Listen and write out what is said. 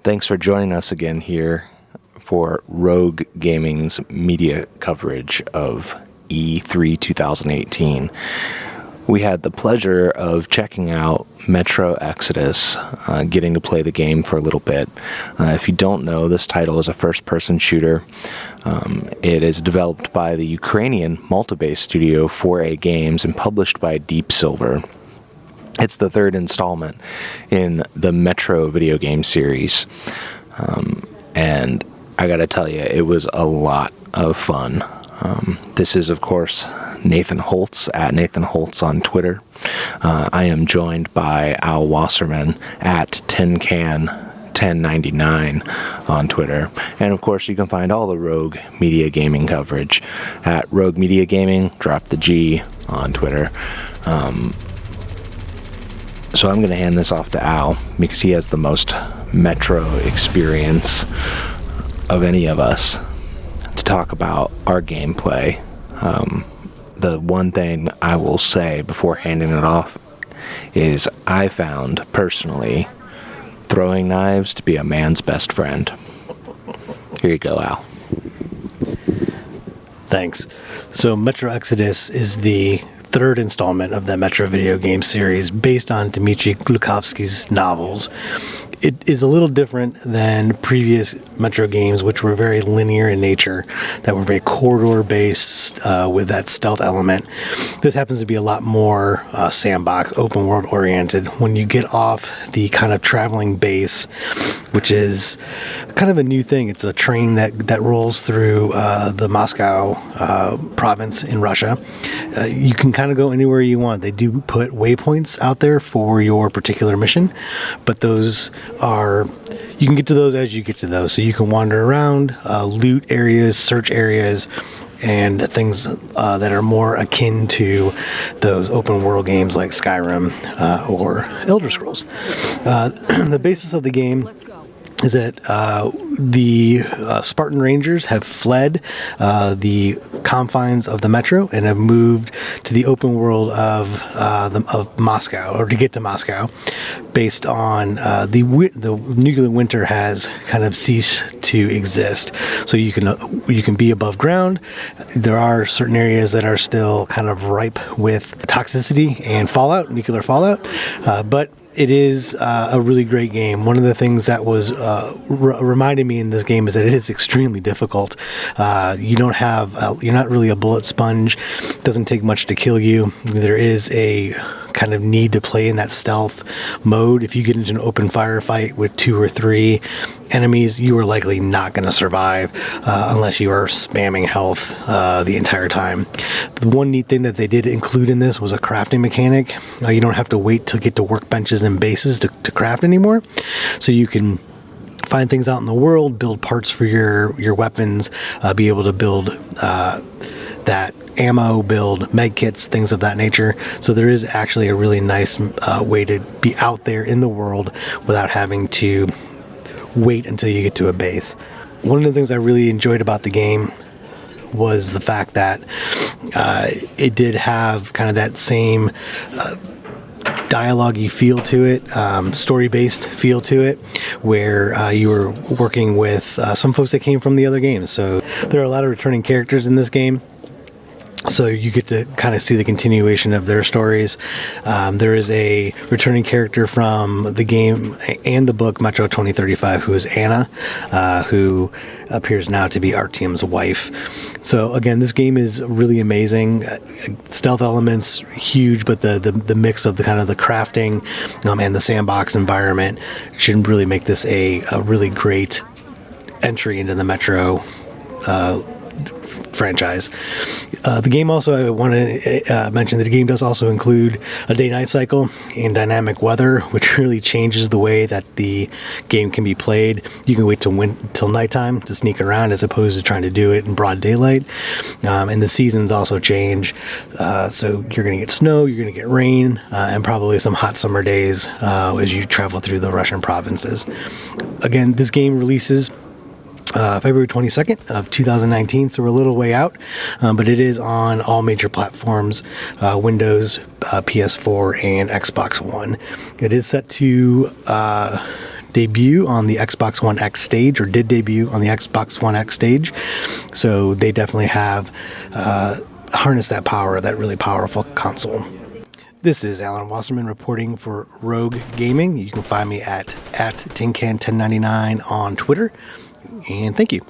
Thanks for joining us again here for Rogue Gaming's media coverage of E3 2018. We had the pleasure of checking out Metro Exodus, getting to play the game for a little bit. If you don't know, this title is a first-person shooter. It is developed by the Ukrainian Malta-based studio 4A Games and published by Deep Silver. It's the third installment in the Metro video game series. And I gotta tell you, it was a lot of fun. This is, of course, Nathan Holtz, at Nathan Holtz on Twitter. I am joined by Al Wasserman at 10can1099 on Twitter. And, of course, you can find all the Rogue Media Gaming coverage at Rogue Media Gaming, drop the G on Twitter. So I'm going to hand this off to Al because he has the most Metro experience of any of us to talk about our gameplay. The one thing I will say before handing it off is I found, personally, throwing knives to be a man's best friend. Here you go, Al. Thanks. So Metro Exodus is the third installment of the Metro video game series based on Dmitry Glukovsky's novels. It is a little different than previous Metro games, which were very linear in nature, that were very corridor-based with that stealth element. This happens to be a lot more sandbox, open-world oriented. When you get off the kind of traveling base, which is kind of a new thing, it's a train that rolls through the Moscow province in Russia. You can kind of go anywhere you want. They do put waypoints out there for your particular mission, but those you can get to those as you get to those. So you can wander around, loot areas, search areas, and things that are more akin to those open world games like Skyrim or Elder Scrolls. The basis of the game is that the Spartan Rangers have fled the confines of the Metro and have moved to the open world of Moscow, or to get to Moscow, based on the nuclear winter has kind of ceased to exist. So you can be above ground. There are certain areas that are still kind of ripe with toxicity and fallout, nuclear fallout, but it is a really great game. One of the things that was reminded me in this game is that it is extremely difficult. You're not really a bullet sponge. It doesn't take much to kill you. There is a kind of need to play in that stealth mode. If you get into an open firefight with 2 or 3 enemies, you are likely not going to survive unless you are spamming health the entire time. The one neat thing that they did include in this was a crafting mechanic. You don't have to wait to get to workbenches and bases to craft anymore. So you can find things out in the world, build parts for your weapons, be able to build that ammo, build med kits, things of that nature. So there is actually a really nice way to be out there in the world without having to wait until you get to a base. One of the things I really enjoyed about the game was the fact that it did have kind of that same dialogue-y feel to it, story-based feel to it, where you were working with some folks that came from the other games. So there are a lot of returning characters in this game. So you get to kind of see the continuation of their stories. There is a returning character from the game and the book, Metro 2035, who is Anna, who appears now to be Artyom's wife. So again, this game is really amazing. Stealth elements, huge, but the mix of the kind of the crafting and the sandbox environment should really make this a really great entry into the Metro franchise. The game also, I want to mention that the game does also include a day-night cycle and dynamic weather, which really changes the way that the game can be played. You can wait till nighttime to sneak around as opposed to trying to do it in broad daylight. And the seasons also change. So you're going to get snow, you're going to get rain, and probably some hot summer days as you travel through the Russian provinces. Again, this game releases February 22nd of 2019, so we're a little way out, but it is on all major platforms, Windows, PS4, and Xbox One. It is set to debut on the Xbox One X stage, or did debut on the Xbox One X stage. So they definitely have harnessed that power of that really powerful console. This is Alan Wasserman reporting for Rogue Gaming. You can find me at TinCan1099 on Twitter. And thank you.